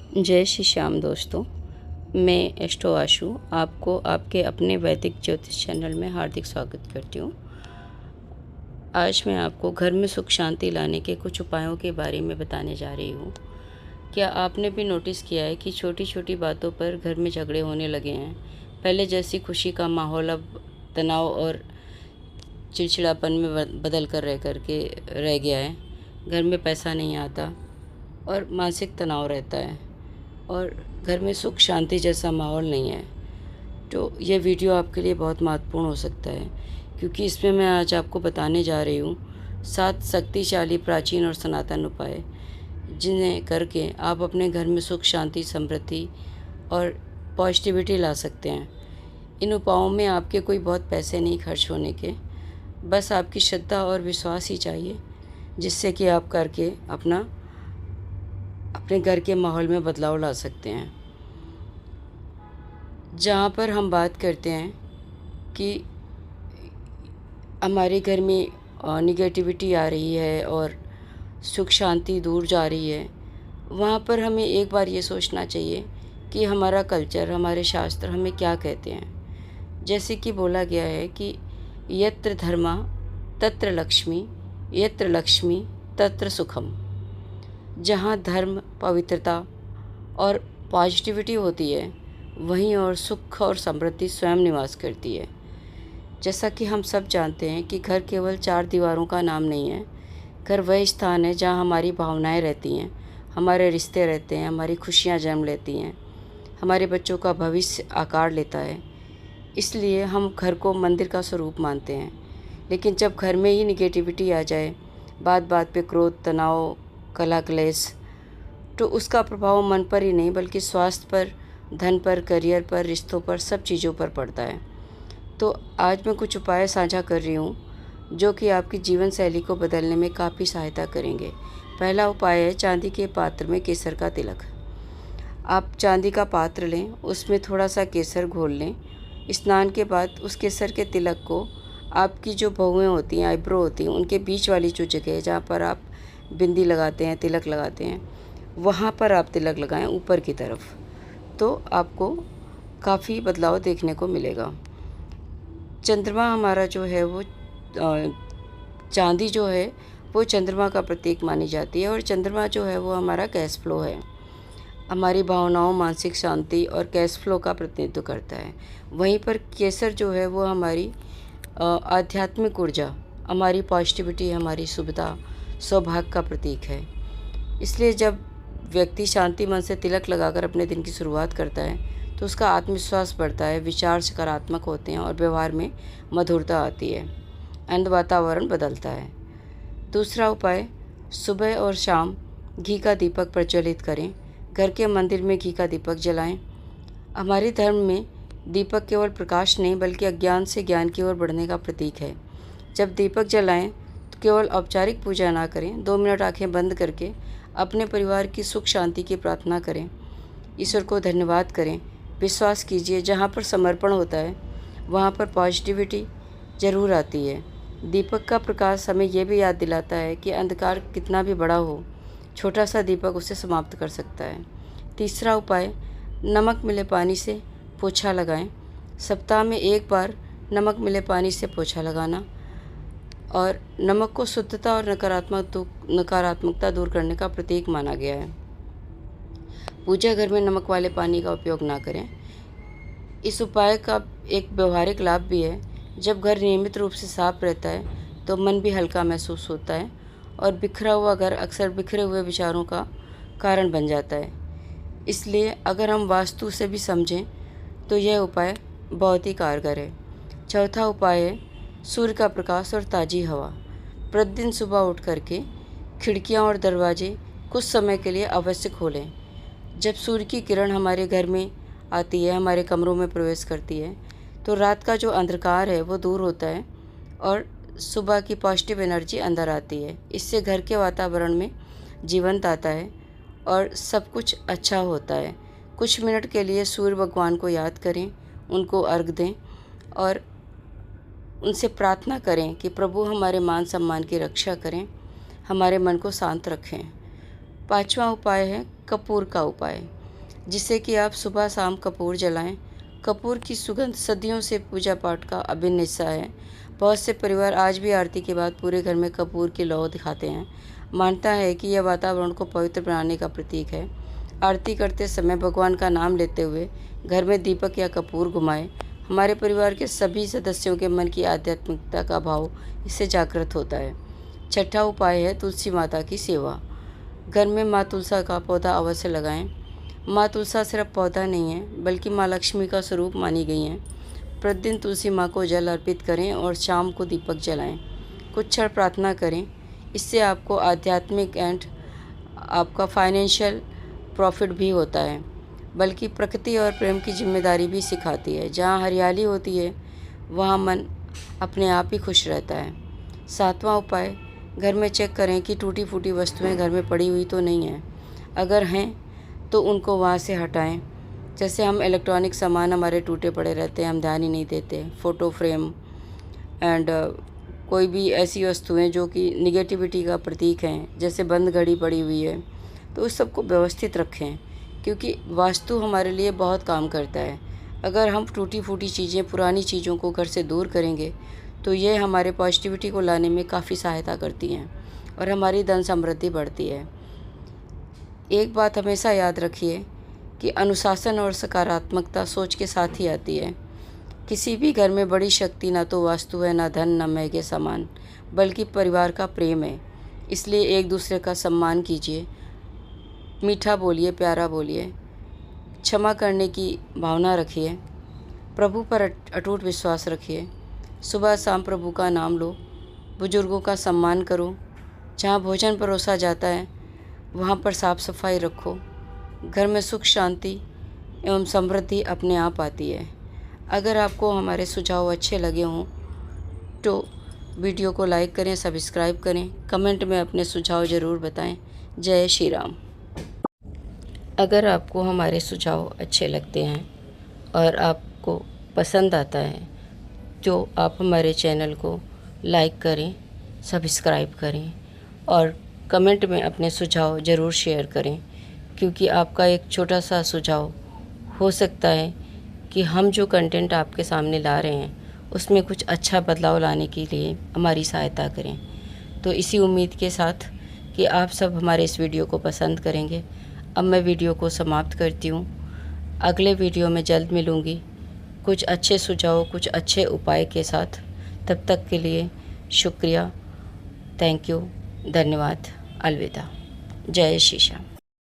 जय श्री श्याम दोस्तों। मैं एस्ट्रो आशु आपको आपके अपने वैदिक ज्योतिष चैनल में हार्दिक स्वागत करती हूँ। आज मैं आपको घर में सुख शांति लाने के कुछ उपायों के बारे में बताने जा रही हूँ। क्या आपने भी नोटिस किया है कि छोटी छोटी बातों पर घर में झगड़े होने लगे हैं। पहले जैसी खुशी का माहौल अब तनाव और चिड़चिड़ापन में बदल कर रह गया है। घर में पैसा नहीं आता और मानसिक तनाव रहता है और घर में सुख शांति जैसा माहौल नहीं है। तो यह वीडियो आपके लिए बहुत महत्वपूर्ण हो सकता है, क्योंकि इसमें मैं आज आपको बताने जा रही हूँ 7 शक्तिशाली प्राचीन और सनातन उपाय, जिन्हें करके आप अपने घर में सुख शांति समृद्धि और पॉजिटिविटी ला सकते हैं। इन उपायों में आपके कोई बहुत पैसे नहीं खर्च होने के, बस आपकी श्रद्धा और विश्वास ही चाहिए, जिससे कि आप करके अपने घर के माहौल में बदलाव ला सकते हैं। जहाँ पर हम बात करते हैं कि हमारे घर में निगेटिविटी आ रही है और सुख शांति दूर जा रही है, वहाँ पर हमें एक बार ये सोचना चाहिए कि हमारा कल्चर, हमारे शास्त्र हमें क्या कहते हैं। जैसे कि बोला गया है कि यत्र धर्मा तत्र लक्ष्मी, यत्र लक्ष्मी तत्र सुखम। जहाँ धर्म, पवित्रता और पॉजिटिविटी होती है, वहीं और सुख और समृद्धि स्वयं निवास करती है। जैसा कि हम सब जानते हैं कि घर केवल 4 दीवारों का नाम नहीं है। घर वह स्थान है जहाँ हमारी भावनाएं रहती हैं, हमारे रिश्ते रहते हैं, हमारी खुशियाँ जन्म लेती हैं, हमारे बच्चों का भविष्य आकार लेता है। इसलिए हम घर को मंदिर का स्वरूप मानते हैं। लेकिन जब घर में ही निगेटिविटी आ जाए, बात बात पे क्रोध, तनाव, कलह क्लेश, तो उसका प्रभाव मन पर ही नहीं बल्कि स्वास्थ्य पर, धन पर, करियर पर, रिश्तों पर, सब चीज़ों पर पड़ता है। तो आज मैं कुछ उपाय साझा कर रही हूँ जो कि आपकी जीवन शैली को बदलने में काफ़ी सहायता करेंगे। पहला उपाय है चांदी के पात्र में केसर का तिलक। आप चांदी का पात्र लें, उसमें थोड़ा सा केसर घोल लें। स्नान के बाद उस केसर के तिलक को आपकी जो बहुएँ होती हैं, आईब्रो होती हैं, उनके बीच वाली जो जगह है जहाँ पर आप बिंदी लगाते हैं, तिलक लगाते हैं, वहाँ पर आप तिलक लगाएं ऊपर की तरफ। तो आपको काफ़ी बदलाव देखने को मिलेगा। चंद्रमा हमारा जो है वो चांदी जो है वो चंद्रमा का प्रतीक मानी जाती है और चंद्रमा जो है वो हमारा कैश फ्लो है। हमारी भावनाओं, मानसिक शांति और कैश फ्लो का प्रतिनिधित्व करता है। वहीं पर केसर जो है वो हमारी आध्यात्मिक ऊर्जा, हमारी पॉजिटिविटी, हमारी सुविधा, सौभाग्य का प्रतीक है। इसलिए जब व्यक्ति शांति मन से तिलक लगाकर अपने दिन की शुरुआत करता है तो उसका आत्मविश्वास बढ़ता है, विचार सकारात्मक होते हैं और व्यवहार में मधुरता आती है, आनंद वातावरण बदलता है। दूसरा उपाय, सुबह और शाम घी का दीपक प्रज्वलित करें। घर के मंदिर में घी का दीपक जलाएं। हमारे धर्म में दीपक केवल प्रकाश नहीं बल्कि अज्ञान से ज्ञान की ओर बढ़ने का प्रतीक है। जब दीपक जलाएं तो केवल औपचारिक पूजा ना करें, 2 मिनट आंखें बंद करके अपने परिवार की सुख शांति की प्रार्थना करें, ईश्वर को धन्यवाद करें। विश्वास कीजिए, जहाँ पर समर्पण होता है वहाँ पर पॉजिटिविटी ज़रूर आती है। दीपक का प्रकाश हमें यह भी याद दिलाता है कि अंधकार कितना भी बड़ा हो, छोटा सा दीपक उसे समाप्त कर सकता है। तीसरा उपाय, नमक मिले पानी से पोछा लगाएं। सप्ताह में 1 बार नमक मिले पानी से पोछा लगाना और नमक को शुद्धता और नकारात्मकता दूर करने का प्रतीक माना गया है। पूजा घर में नमक वाले पानी का उपयोग ना करें। इस उपाय का एक व्यवहारिक लाभ भी है। जब घर नियमित रूप से साफ रहता है तो मन भी हल्का महसूस होता है और बिखरा हुआ घर अक्सर बिखरे हुए विचारों का कारण बन जाता है। इसलिए अगर हम वास्तु से भी समझें तो यह उपाय बहुत ही कारगर है। चौथा उपाय है सूर्य का प्रकाश और ताज़ी हवा। प्रतिदिन सुबह उठ करके खिड़कियां और दरवाजे कुछ समय के लिए अवश्य खोलें। जब सूर्य की किरण हमारे घर में आती है, हमारे कमरों में प्रवेश करती है, तो रात का जो अंधकार है वो दूर होता है और सुबह की पॉजिटिव एनर्जी अंदर आती है। इससे घर के वातावरण में जीवंत आता है और सब कुछ अच्छा होता है। कुछ मिनट के लिए सूर्य भगवान को याद करें, उनको अर्घ दें और उनसे प्रार्थना करें कि प्रभु हमारे मान सम्मान की रक्षा करें, हमारे मन को शांत रखें। 5वां उपाय है कपूर का उपाय। जिससे कि आप सुबह शाम कपूर जलाएं। कपूर की सुगंध सदियों से पूजा पाठ का अभिन्न हिस्सा है। बहुत से परिवार आज भी आरती के बाद पूरे घर में कपूर की लौ दिखाते हैं। मानता है कि यह वातावरण को पवित्र बनाने का प्रतीक है। आरती करते समय भगवान का नाम लेते हुए घर में दीपक या कपूर घुमाएं। हमारे परिवार के सभी सदस्यों के मन की आध्यात्मिकता का भाव इससे जागृत होता है। छठा उपाय है तुलसी माता की सेवा। घर में माँ तुलसा का पौधा अवश्य लगाएं। माँ तुलसा सिर्फ पौधा नहीं है बल्कि माँ लक्ष्मी का स्वरूप मानी गई हैं। प्रतिदिन तुलसी माँ को जल अर्पित करें और शाम को दीपक जलाएं। कुछ क्षण प्रार्थना करें। इससे आपको आध्यात्मिक एंड आपका फाइनेंशियल प्रॉफिट भी होता है, बल्कि प्रकृति और प्रेम की जिम्मेदारी भी सिखाती है। जहाँ हरियाली होती है वहाँ मन अपने आप ही खुश रहता है। सातवां उपाय, घर में चेक करें कि टूटी फूटी वस्तुएं घर में पड़ी हुई तो नहीं हैं। अगर हैं तो उनको वहाँ से हटाएं। जैसे हम इलेक्ट्रॉनिक सामान हमारे टूटे पड़े रहते हैं, हम ध्यान ही नहीं देते। फ़ोटो फ्रेम एंड कोई भी ऐसी वस्तुएं जो कि निगेटिविटी का प्रतीक हैं, जैसे बंद घड़ी पड़ी हुई है, तो उस सबको व्यवस्थित रखें, क्योंकि वास्तु हमारे लिए बहुत काम करता है। अगर हम टूटी फूटी चीज़ें, पुरानी चीज़ों को घर से दूर करेंगे तो ये हमारे पॉजिटिविटी को लाने में काफ़ी सहायता करती हैं और हमारी धन समृद्धि बढ़ती है। एक बात हमेशा याद रखिए कि अनुशासन और सकारात्मकता सोच के साथ ही आती है। किसी भी घर में बड़ी शक्ति ना तो वास्तु है, ना धन, ना महंगे सामान, बल्कि परिवार का प्रेम है। इसलिए एक दूसरे का सम्मान कीजिए, मीठा बोलिए, प्यारा बोलिए, क्षमा करने की भावना रखिए, प्रभु पर अटूट विश्वास रखिए। सुबह शाम प्रभु का नाम लो, बुजुर्गों का सम्मान करो। जहाँ भोजन परोसा जाता है वहाँ पर साफ़ सफाई रखो। घर में सुख, शांति एवं समृद्धि अपने आप आती है। अगर आपको हमारे सुझाव अच्छे लगे हों तो वीडियो को लाइक करें, सब्सक्राइब करें, कमेंट में अपने सुझाव ज़रूर बताएं। जय श्री राम। अगर आपको हमारे सुझाव अच्छे लगते हैं और आपको पसंद आता है तो आप हमारे चैनल को लाइक करें, सब्सक्राइब करें और कमेंट में अपने सुझाव ज़रूर शेयर करें, क्योंकि आपका एक छोटा सा सुझाव हो सकता है कि हम जो कंटेंट आपके सामने ला रहे हैं उसमें कुछ अच्छा बदलाव लाने के लिए हमारी सहायता करें। तो इसी उम्मीद के साथ कि आप सब हमारे इस वीडियो को पसंद करेंगे, अब मैं वीडियो को समाप्त करती हूँ। अगले वीडियो में जल्द मिलूँगी कुछ अच्छे सुझाव, कुछ अच्छे उपाय के साथ। तब तक के लिए शुक्रिया, थैंक यू, धन्यवाद, अलविदा, जय श्री श्याम।